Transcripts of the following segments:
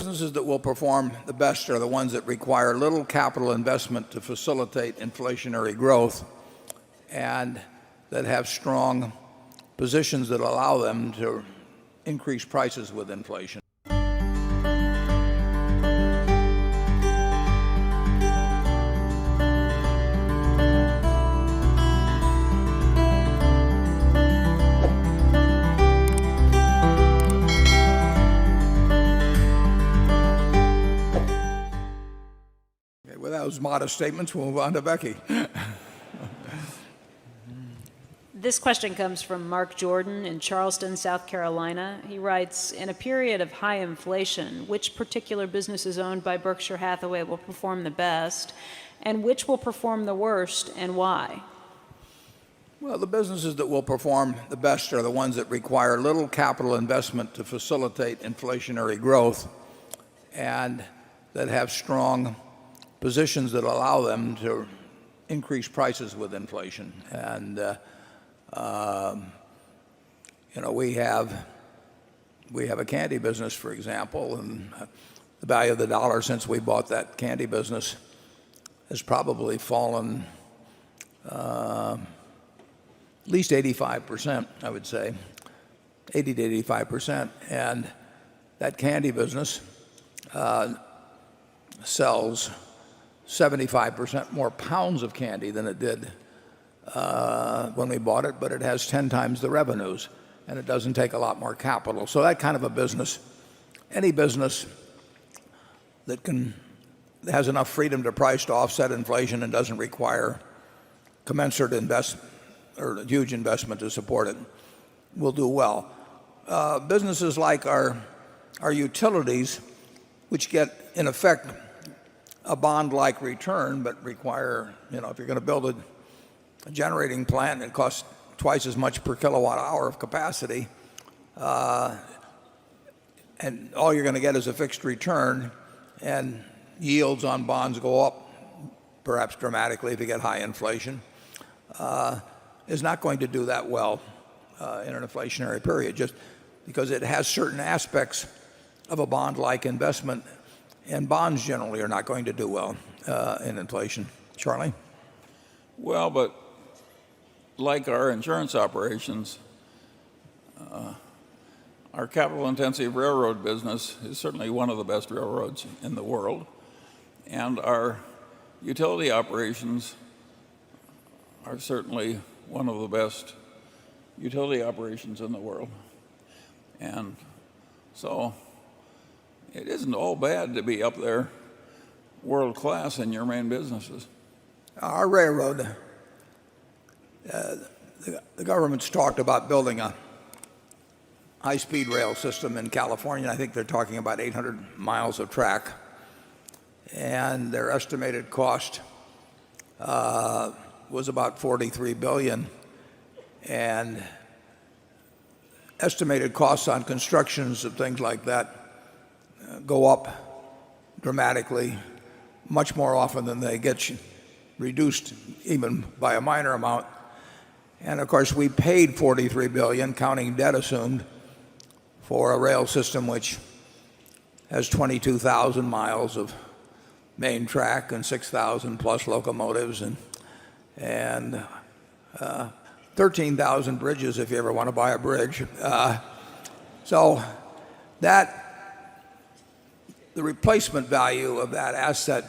businesses that will perform the best are the ones that require little capital investment to facilitate inflationary growth and that have strong positions that allow them to increase prices with inflation. With those modest statements, we'll move on to Becky. This question comes from Mark Jordan in Charleston, South Carolina. He writes, in a period of high inflation, which particular businesses owned by Berkshire Hathaway will perform the best, and which will perform the worst, and why? Well, the businesses that will perform the best are the ones that require little capital investment to facilitate inflationary growth and that have strong positions that allow them to increase prices with inflation. And we have a candy business, for example, and the value of the dollar since we bought that candy business has probably fallen at least 85%, I would say, 80 to 85%. And that candy business sells 75% more pounds of candy than it did when we bought it, but it has 10 times the revenues, and it doesn't take a lot more capital. So that kind of a business, any business that has enough freedom to price to offset inflation and doesn't require commensurate investment or huge investment to support it, will do well. Businesses like our utilities, which get, in effect, a bond-like return, but require, if you're going to build a generating plant, it costs twice as much per kilowatt hour of capacity, and all you're going to get is a fixed return, and yields on bonds go up, perhaps dramatically if you get high inflation, is not going to do that well in an inflationary period, just because it has certain aspects of a bond-like investment, and bonds generally are not going to do well in inflation. Charlie? Well, but like our insurance operations, our capital-intensive railroad business is certainly one of the best railroads in the world, and our utility operations are certainly one of the best utility operations in the world. And so it isn't all bad to be up there world class in your main businesses. Our railroad, the government's talked about building a high-speed rail system in California. I think they're talking about 800 miles of track, and their estimated cost was about $43 billion, and estimated costs on constructions of things like that go up dramatically, much more often than they get reduced even by a minor amount. And of course we paid $43 billion, counting debt assumed, for a rail system which has 22,000 miles of main track and 6,000 plus locomotives and 13,000 bridges if you ever want to buy a bridge. So that the replacement value of that asset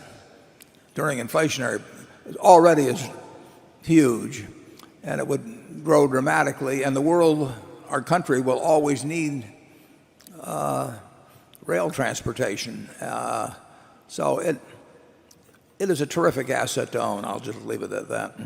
during inflationary already is huge, and it would grow dramatically, and the world, our country, will always need rail transportation. So it is a terrific asset to own. I'll just leave it at that.